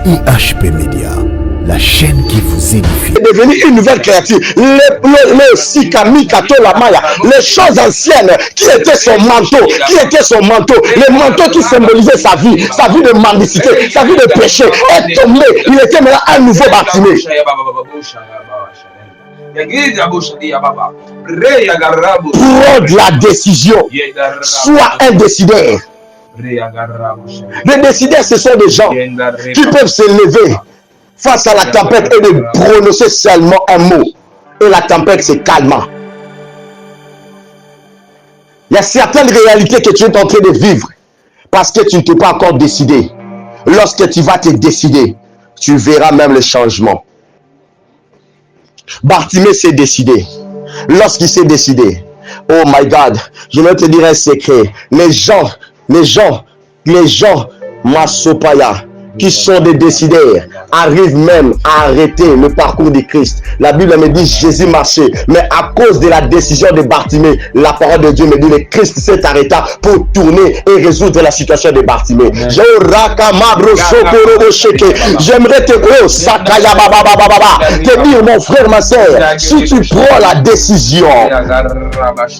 IHP Média, la chaîne qui vous édifie. C'est devenu une nouvelle créature. Le Sikami Kato Lamaya, les choses anciennes qui étaient son manteau, le manteau qui symbolisait sa vie de mendicité, sa vie de péché, est tombé. Il était maintenant un nouveau Bartimée. Prends de la décision. Sois un décideur. Les décideurs, ce sont des gens qui peuvent se lever face à la tempête et de prononcer seulement un mot. Et la tempête se calme. Il y a certaines réalités que tu es en train de vivre parce que tu ne t'es pas encore décidé. Lorsque tu vas te décider, tu verras même le changement. Bartimée s'est décidé. Lorsqu'il s'est décidé, oh my God, je vais te dire un secret. Les gens, Masopaya, qui sont des décideurs, arrivent même à arrêter le parcours du Christ. La Bible me dit Jésus marchait, mais à cause de la décision de Bartimée, la parole de Dieu me dit le Christ s'est arrêté pour tourner et résoudre la situation de Bartimée. J'aimerais te dire, mon frère, ma soeur, si tu prends la décision,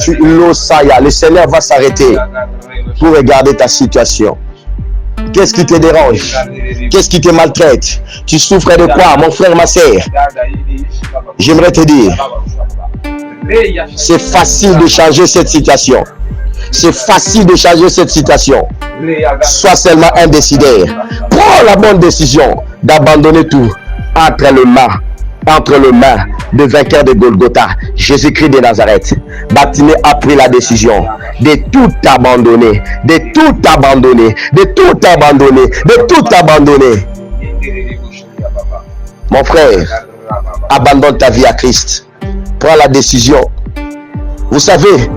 le Seigneur va s'arrêter pour regarder ta situation. Qu'est-ce qui te dérange? Qu'est-ce qui te maltraite? Tu souffres de quoi, mon frère, ma soeur? J'aimerais te dire, c'est facile de changer cette situation. C'est facile de changer cette situation. Sois seulement un décideur. Prends la bonne décision d'abandonner tout entre les mains de vainqueur de Golgotha, Jésus-Christ de Nazareth. Bartimée a pris la décision de tout abandonner, Mon frère, abandonne ta vie à Christ. Prends la décision. Vous savez,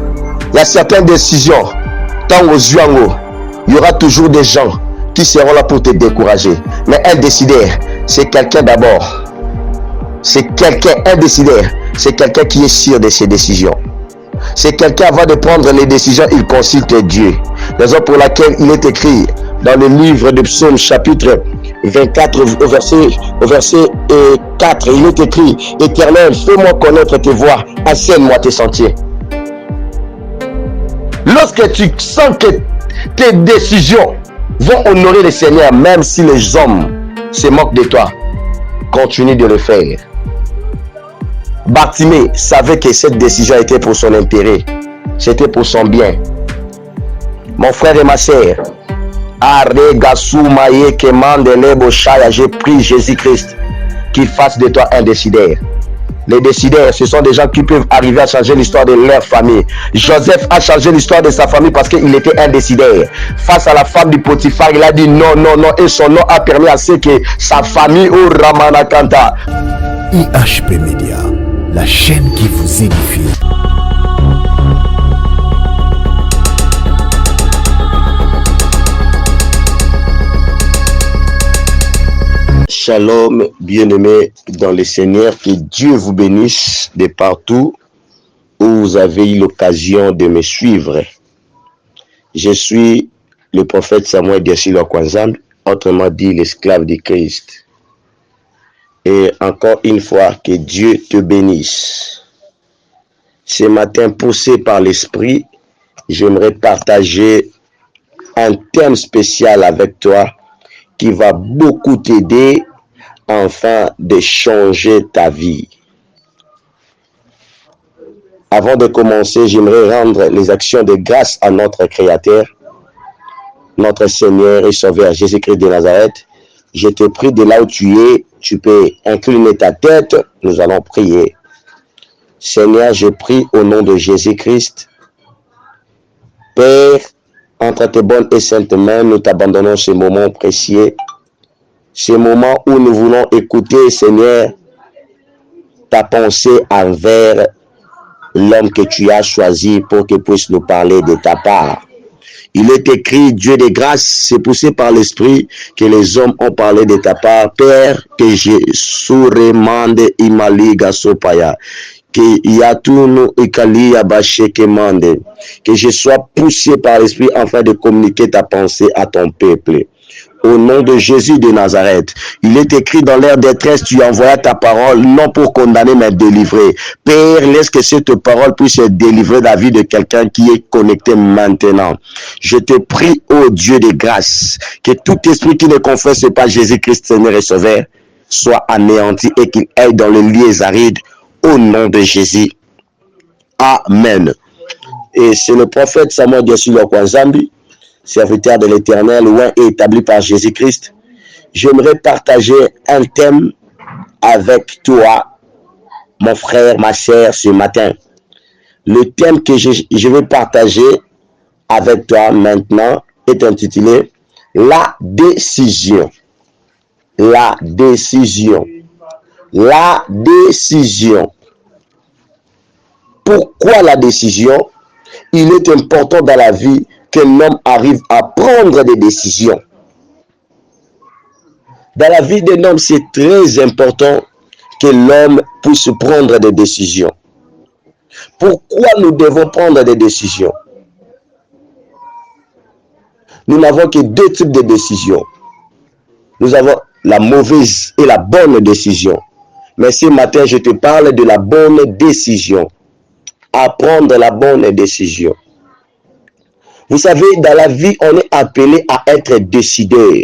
il y a certaines décisions, tant aux yeux en haut, il y aura toujours des gens qui seront là pour te décourager. Mais un décideur, c'est quelqu'un d'abord. Un décideur, c'est quelqu'un qui est sûr de ses décisions. C'est quelqu'un, avant de prendre les décisions, il consulte Dieu. Raison pour laquelle il est écrit dans le livre de Psaume chapitre 24 au verset 4, il est écrit: Éternel, fais-moi connaître tes voies, enseigne-moi tes sentiers. Lorsque tu sens que tes décisions vont honorer le Seigneur, même si les hommes se moquent de toi, continue de le faire. Bartimée savait que cette décision était pour son intérêt, c'était pour son bien. Mon frère et ma soeur, je prie Jésus-Christ qu'il fasse de toi un décideur. Les décideurs, ce sont des gens qui peuvent arriver à changer l'histoire de leur famille. Joseph a changé l'histoire de sa famille parce qu'il était un décideur. Face à la femme du Potiphar, il a dit non, et son nom a permis à ce que sa famille au Ramanakanta. IHP Média, la chaîne qui vous édifie. Shalom, bien-aimés dans le Seigneur, que Dieu vous bénisse de partout où vous avez eu l'occasion de me suivre. Je suis le prophète Samuel Diasilo Kwanzam, autrement dit l'esclave du Christ. Et encore une fois, que Dieu te bénisse. Ce matin, poussé par l'Esprit, j'aimerais partager un thème spécial avec toi qui va beaucoup t'aider afin de changer ta vie. Avant de commencer, j'aimerais rendre les actions de grâce à notre Créateur, notre Seigneur et Sauveur Jésus-Christ de Nazareth. Je te prie, de là où tu es, tu peux incliner ta tête, nous allons prier. Seigneur, je prie au nom de Jésus-Christ. Père, entre tes bonnes et saintes mains, nous t'abandonnons ce moment précieux, ce moment où nous voulons écouter, Seigneur, ta pensée envers l'homme que tu as choisi pour qu'il puisse nous parler de ta part. Il est écrit, Dieu de grâce, c'est poussé par l'Esprit que les hommes ont parlé de ta part. Père, que je souremande imaliga sopaya, que je sois poussé par l'Esprit afin de communiquer ta pensée à ton peuple. Au nom de Jésus de Nazareth, il est écrit dans l'air détresse, tu envoies ta parole, non pour condamner, mais délivrer. Père, laisse que cette parole puisse délivrer la vie de quelqu'un qui est connecté maintenant. Je te prie, ô Dieu de grâce, que tout esprit qui ne confesse pas Jésus-Christ Seigneur et Sauveur soit anéanti et qu'il aille dans les lieux arides, au nom de Jésus. Amen. Et c'est le prophète Samuel Diasilo Kwanzambi, serviteur de l'Éternel, loin et établi par Jésus-Christ. J'aimerais partager un thème avec toi, mon frère, ma sœur, ce matin. Le thème que je vais partager avec toi maintenant est intitulé « La décision ». La décision. La décision. Pourquoi la décision? Il est important dans la vie que l'homme arrive à prendre des décisions. Dans la vie d'un homme, c'est très important que l'homme puisse prendre des décisions. Pourquoi nous devons prendre des décisions? Nous n'avons que deux types de décisions. Nous avons la mauvaise et la bonne décision. Mais ce matin, je te parle de la bonne décision. À prendre la bonne décision. Vous savez, dans la vie, on est appelé à être décideur.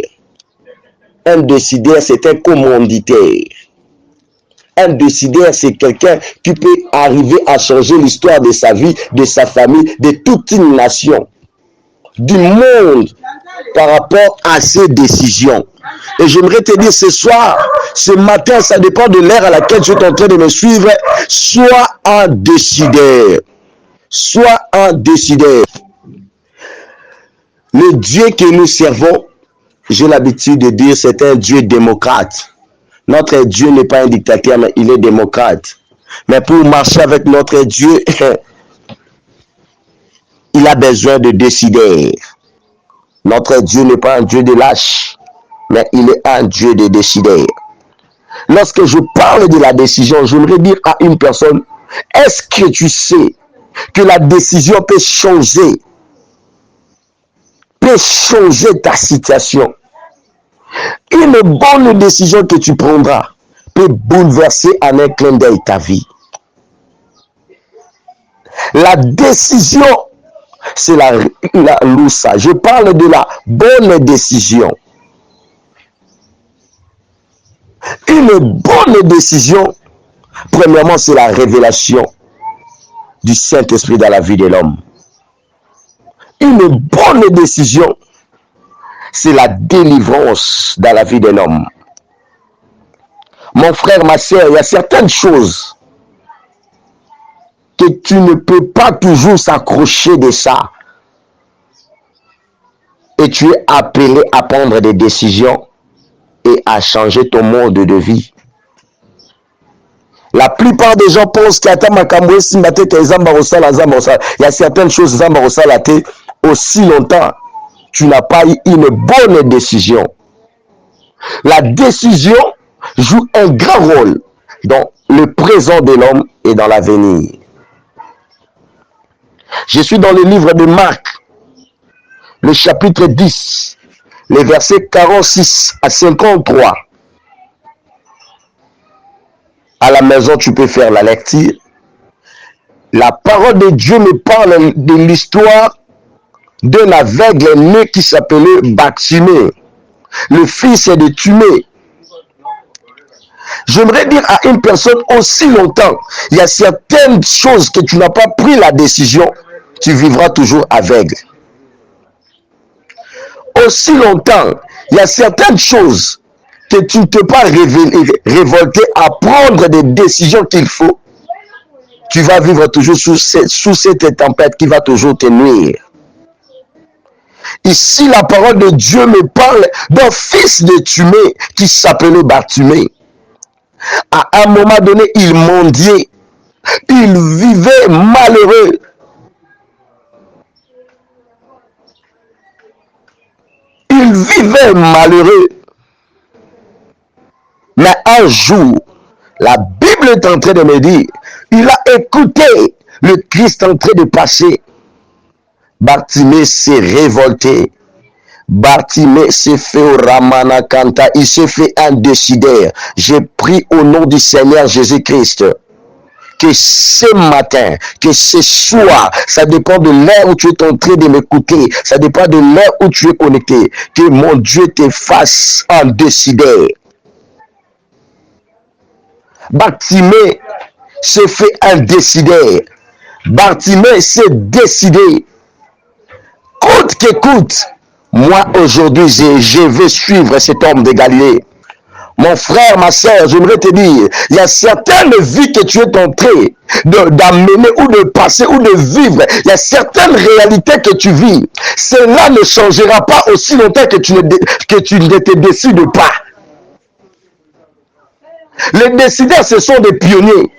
Un décideur, c'est un commanditaire. Un décideur, c'est quelqu'un qui peut arriver à changer l'histoire de sa vie, de sa famille, de toute une nation, du monde, par rapport à ses décisions. Et j'aimerais te dire ce soir, ce matin, ça dépend de l'ère à laquelle tu es en train de me suivre, sois un décideur. Sois un décideur. Le Dieu que nous servons, j'ai l'habitude de dire, c'est un Dieu démocrate. Notre Dieu n'est pas un dictateur, mais il est démocrate. Mais pour marcher avec notre Dieu, il a besoin de décideurs. Notre Dieu n'est pas un Dieu de lâche, mais il est un Dieu de décideurs. Lorsque je parle de la décision, j'aimerais dire à une personne, est-ce que tu sais que la décision peut changer ta situation? Une bonne décision que tu prendras peut bouleverser en un clin d'œil ta vie. La décision, c'est la loussa. Je parle de la bonne décision. Une bonne décision, premièrement, c'est la révélation du Saint-Esprit dans la vie de l'homme. Une bonne décision, c'est la délivrance dans la vie de l'homme. Mon frère, ma soeur, il y a certaines choses que tu ne peux pas toujours s'accrocher de ça. Et tu es appelé à prendre des décisions et à changer ton mode de vie. La plupart des gens pensent qu'il y a certaines choses aussi longtemps tu n'as pas eu une bonne décision. La décision joue un grand rôle dans le présent de l'homme et dans l'avenir. Je suis dans le livre de Marc, le chapitre 10, les versets 46 à 53. À la maison, tu peux faire la lecture. La parole de Dieu me parle de l'histoire d'un aveugle né qui s'appelait Bartimée, le fils de Timée. J'aimerais dire à une personne, aussi longtemps, il y a certaines choses que tu n'as pas pris la décision, tu vivras toujours aveugle. Aussi longtemps, il y a certaines choses que tu ne t'es pas révolté à prendre des décisions qu'il faut, tu vas vivre toujours sous cette tempête qui va toujours te nuire. Ici, la parole de Dieu me parle d'un fils de Timée qui s'appelait Bartimée. À un moment donné, il mendiait. Il vivait malheureux. Il vivait malheureux. Mais un jour, la Bible est en train de me dire, il a écouté le Christ en train de passer. Bartimée s'est révolté. Bartimée s'est fait au Ramana Kanta, il s'est fait un décideur. J'ai pris au nom du Seigneur Jésus-Christ que ce matin, que ce soir, ça dépend de l'heure où tu es en train de m'écouter, ça dépend de l'heure où tu es connecté, que mon Dieu te fasse un décideur. Bartimée s'est fait un décideur. Bartimée s'est décidé. Coûte que coûte, moi aujourd'hui, je vais suivre cet homme de Galilée. Mon frère, ma soeur, j'aimerais te dire, il y a certaines vies que tu es en train d'amener ou de passer ou de vivre. Il y a certaines réalités que tu vis. Cela ne changera pas aussi longtemps que tu ne te décides pas. Les décideurs, ce sont des pionniers.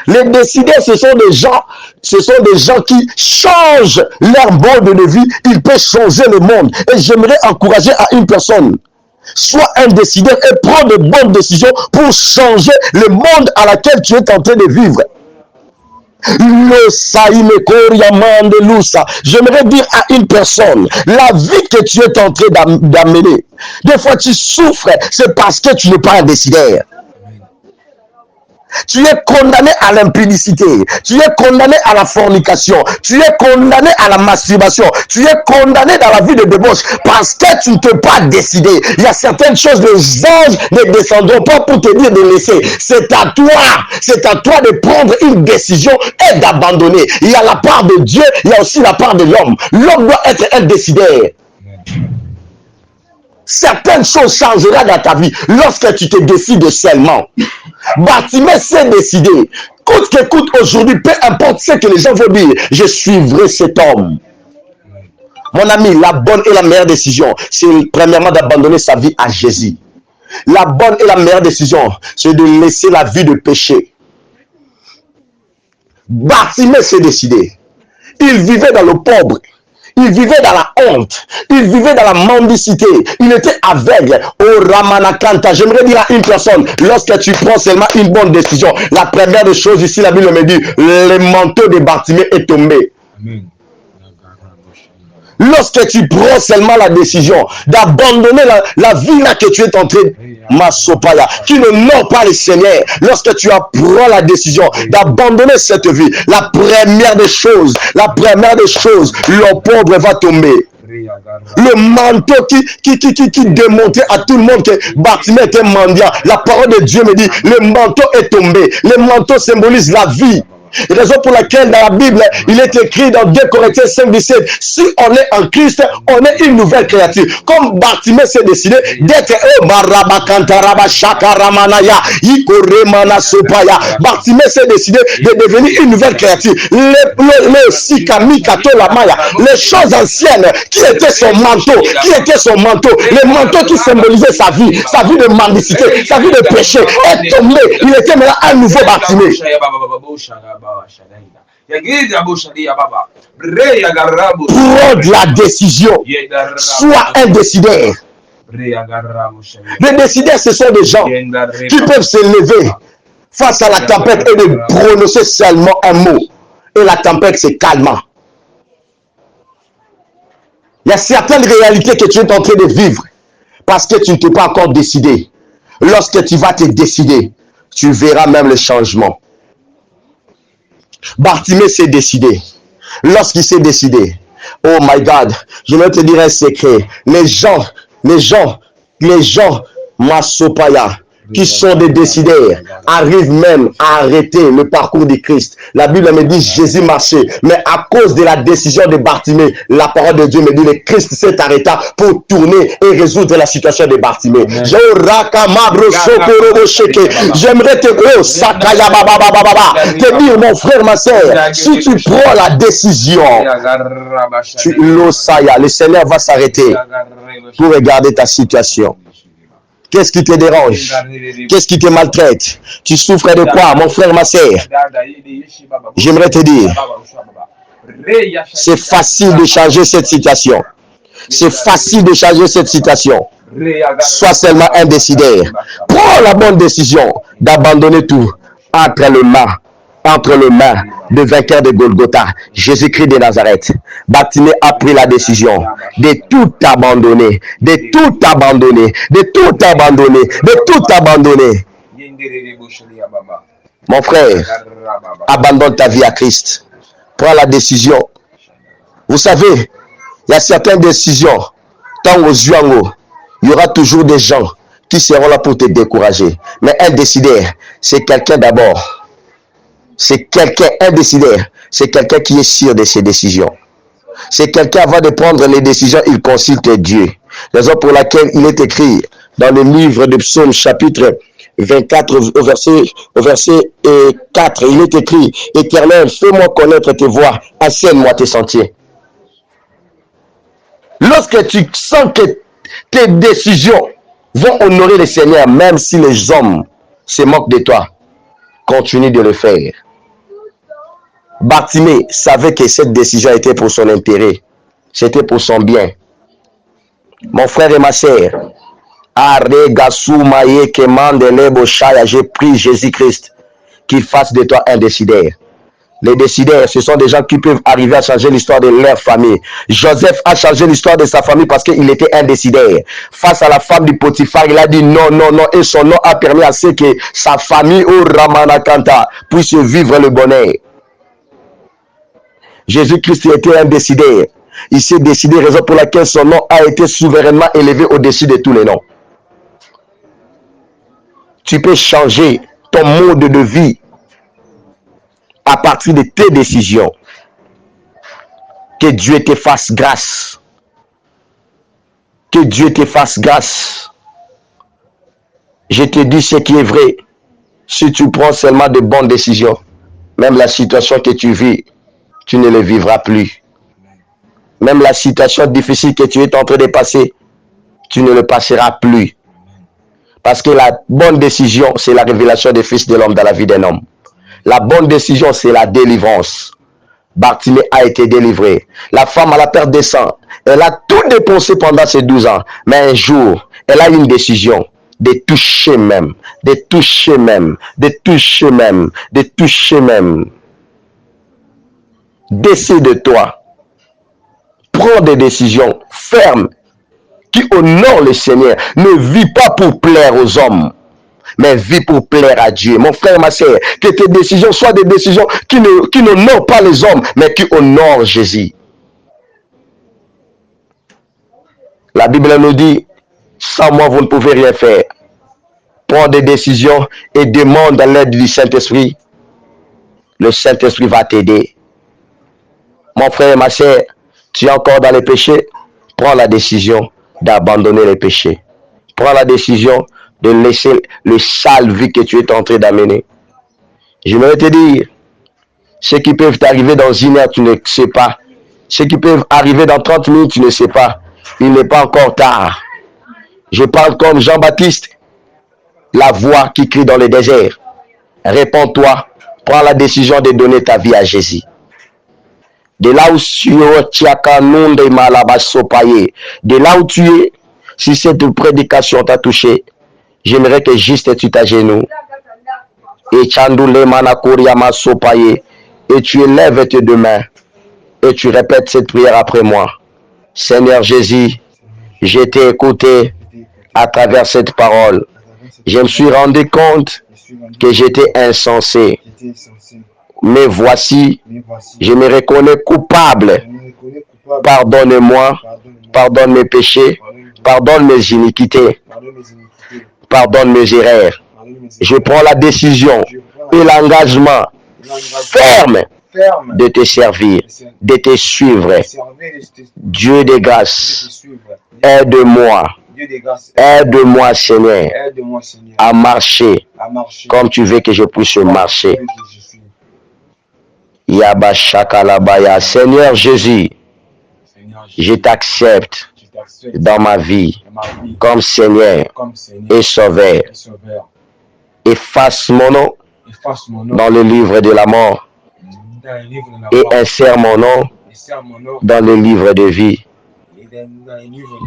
Les décideurs, ce sont des gens qui changent leur mode de vie. Ils peuvent changer le monde. Et j'aimerais encourager à une personne. Sois un décideur et prends de bonnes décisions pour changer le monde à laquelle tu es en train de vivre. J'aimerais dire à une personne, la vie que tu es en train d'amener, des fois tu souffres, c'est parce que tu n'es pas un décideur. Tu es condamné à l'impudicité, tu es condamné à la fornication, tu es condamné à la masturbation, tu es condamné dans la vie de débauche parce que tu ne t'es pas décidé. Il y a certaines choses, les anges ne descendront pas pour te dire de laisser. C'est à toi de prendre une décision et d'abandonner. Il y a la part de Dieu, il y a aussi la part de l'homme. L'homme doit être un décideur. Certaines choses changeront dans ta vie lorsque tu te décides seulement. Bartimée s'est décidé. Coûte que coûte aujourd'hui, peu importe ce que les gens vont dire, je suivrai cet homme. Mon ami, la bonne et la meilleure décision, c'est premièrement d'abandonner sa vie à Jésus. La bonne et la meilleure décision, c'est de laisser la vie de péché. Bartimée s'est décidé. Il vivait dans le pauvre. Il vivait dans la honte. Il vivait dans la mendicité. Il était aveugle. Oh Ramanakanta, j'aimerais dire à une personne, lorsque tu prends seulement une bonne décision, la première des choses ici, la Bible me dit, le manteau de Bartimée est tombé. Amen. Lorsque tu prends seulement la décision d'abandonner la vie là que tu es en train, Masopaya, qui n'honore pas le Seigneur, lorsque tu prends la décision d'abandonner cette vie, la première des choses, le pauvre va tomber. Le manteau qui démontrait à tout le monde que Bartimée était mendiant. La parole de Dieu me dit, le manteau est tombé. Le manteau symbolise la vie. Raison pour laquelle dans la Bible, il est écrit dans 2 Corinthiens 5:17, si on est en Christ, on est une nouvelle créature. Comme Bartimée s'est décidé d'être Bartimée s'est décidé de devenir une nouvelle créature. Les choses anciennes qui étaient son manteau, le manteau qui symbolisait sa vie de mendicité, sa vie de péché, est tombé. Il était maintenant un nouveau Bartimée. Prends la décision. Sois un décideur. Les décideurs, ce sont des gens qui peuvent se lever face à la tempête et de prononcer seulement un mot. Et la tempête se calme. Il y a certaines réalités que tu es en train de vivre parce que tu ne t'es pas encore décidé. Lorsque tu vas te décider, tu verras même le changement. Bartimée s'est décidé. Lorsqu'il s'est décidé, oh my God, je vais te dire un secret. Les gens, Masopaya, qui sont des décideurs, arrivent même à arrêter le parcours du Christ. La Bible me dit Jésus marchait, mais à cause de la décision de Bartimée, la parole de Dieu me dit le Christ s'est arrêté pour tourner et résoudre la situation de Bartimée. J'aimerais te dire, mon frère, ma soeur, si tu prends la décision, le Seigneur va s'arrêter pour regarder ta situation. Qu'est-ce qui te dérange? Qu'est-ce qui te maltraite? Tu souffres de quoi, mon frère, ma soeur? J'aimerais te dire, c'est facile de changer cette situation. C'est facile de changer cette situation. Sois seulement un décideur. Prends la bonne décision d'abandonner tout entre les mains entre les mains de vainqueur de Golgotha, Jésus-Christ de Nazareth. Bartimée a pris la décision de tout abandonner, de tout abandonner, de tout abandonner, de tout abandonner. Mon frère, abandonne ta vie à Christ. Prends la décision. Vous savez, il y a certaines décisions, tant aux yeux en haut, il y aura toujours des gens qui seront là pour te décourager. Mais un décideur, c'est quelqu'un d'abord. C'est quelqu'un, un décideur, c'est quelqu'un qui est sûr de ses décisions. C'est quelqu'un avant de prendre les décisions, il consulte Dieu. Raison pour laquelle il est écrit dans le livre de Psaume chapitre 24 au verset 4, il est écrit: Éternel, fais-moi connaître tes voies, enseigne-moi tes sentiers. Lorsque tu sens que tes décisions vont honorer le Seigneur, même si les hommes se moquent de toi, continue de le faire. Bartimée savait que cette décision était pour son intérêt, c'était pour son bien. Mon frère et ma sœur, j'ai pris Jésus-Christ qu'il fasse de toi un décideur. Les décideurs, ce sont des gens qui peuvent arriver à changer l'histoire de leur famille. Joseph a changé l'histoire de sa famille parce qu'il était un décideur. Face à la femme du Potiphar, il a dit non, non, non. Et son nom a permis à ce que sa famille, au Ramanakanta, puisse vivre le bonheur. Jésus-Christ était un décideur. Il s'est décidé, raison pour laquelle son nom a été souverainement élevé au-dessus de tous les noms. Tu peux changer ton mode de vie à partir de tes décisions. Que Dieu te fasse grâce. Que Dieu te fasse grâce. Je te dis ce qui est vrai. Si tu prends seulement de bonnes décisions, même la situation que tu vis, tu ne le vivras plus. Même la situation difficile que tu es en train de passer, tu ne le passeras plus. Parce que la bonne décision, c'est la révélation des fils de l'homme dans la vie d'un homme. La bonne décision, c'est la délivrance. Bartimée a été délivré. La femme à la perte de sang, elle a tout dépensé pendant ces 12 ans. Mais un jour, elle a eu une décision de toucher même, de toucher même, de toucher même, de toucher même. Décide de toi. Prends des décisions fermes qui honorent le Seigneur. Ne vis pas pour plaire aux hommes, mais vis pour plaire à Dieu. Mon frère, ma soeur, que tes décisions soient des décisions qui n'honorent pas les hommes, mais qui honorent Jésus. La Bible nous dit, sans moi, vous ne pouvez rien faire. Prends des décisions et demande l'aide du Saint-Esprit. Le Saint-Esprit va t'aider. Mon frère et ma soeur, tu es encore dans les péchés, prends la décision d'abandonner les péchés. Prends la décision de laisser le sale vie que tu es en train d'amener. Je vais te dire, ce qui peut t'arriver dans 1 heure, tu ne sais pas. Ce qui peut arriver dans 30 minutes, tu ne sais pas. Il n'est pas encore tard. Je parle comme Jean-Baptiste, la voix qui crie dans le désert. Réponds-toi, prends la décision de donner ta vie à Jésus. De là où tu es, si cette prédication t'a touché, j'aimerais que juste tu t'agenouilles. Et tu élèves tes deux mains et tu répètes cette prière après moi. Seigneur Jésus, je t'ai écouté à travers cette parole. Je me suis rendu compte que j'étais insensé. Mais voici, je me reconnais coupable. Pardonne-moi, pardonne mes péchés, pardonne mes iniquités, pardonne mes erreurs. Je prends la décision et l'engagement ferme de te servir, de te suivre. Dieu de grâce, aide-moi. Aide-moi, Seigneur, à marcher comme tu veux que je puisse marcher. Yabashakalabaya. Seigneur Jésus, je t'accepte dans ma vie comme Seigneur et Sauveur. Efface mon nom dans le livre de la mort et insère mon nom dans le livre de vie.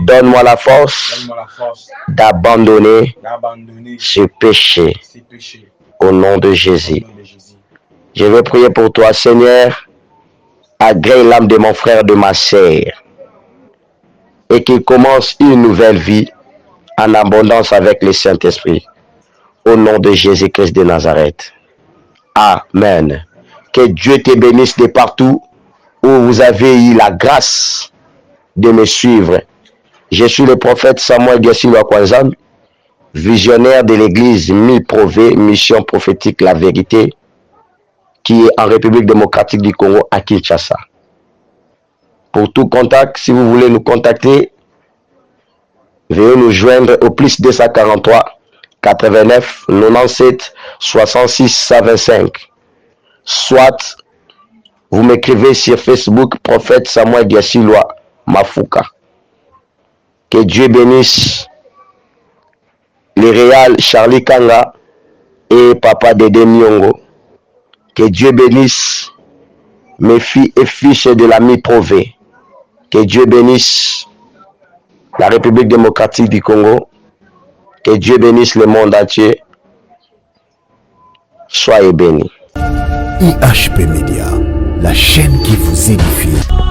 Donne-moi la force d'abandonner ce péché au nom de Jésus. Je veux prier pour toi, Seigneur. Agrée l'âme de mon frère, de ma sœur, et qu'il commence une nouvelle vie en abondance avec le Saint-Esprit. Au nom de Jésus-Christ de Nazareth. Amen. Que Dieu te bénisse de partout où vous avez eu la grâce de me suivre. Je suis le prophète Samuel Gessilwa Kwanzan, visionnaire de l'église Mi-Prové, mission prophétique La Vérité, qui est en République démocratique du Congo à Kinshasa. Pour tout contact, si vous voulez nous contacter, veuillez nous joindre au plus 243 89 97 66 125. Soit vous m'écrivez sur Facebook, prophète Samuel Gessilwa Mafuka. Que Dieu bénisse les réals Charlie Kanga et Papa Dédé Nyongo. Que Dieu bénisse mes filles et fils de la Mi-Prové. Que Dieu bénisse la République démocratique du Congo. Que Dieu bénisse le monde entier. Soyez bénis. IHP Media, la chaîne qui vous édifie.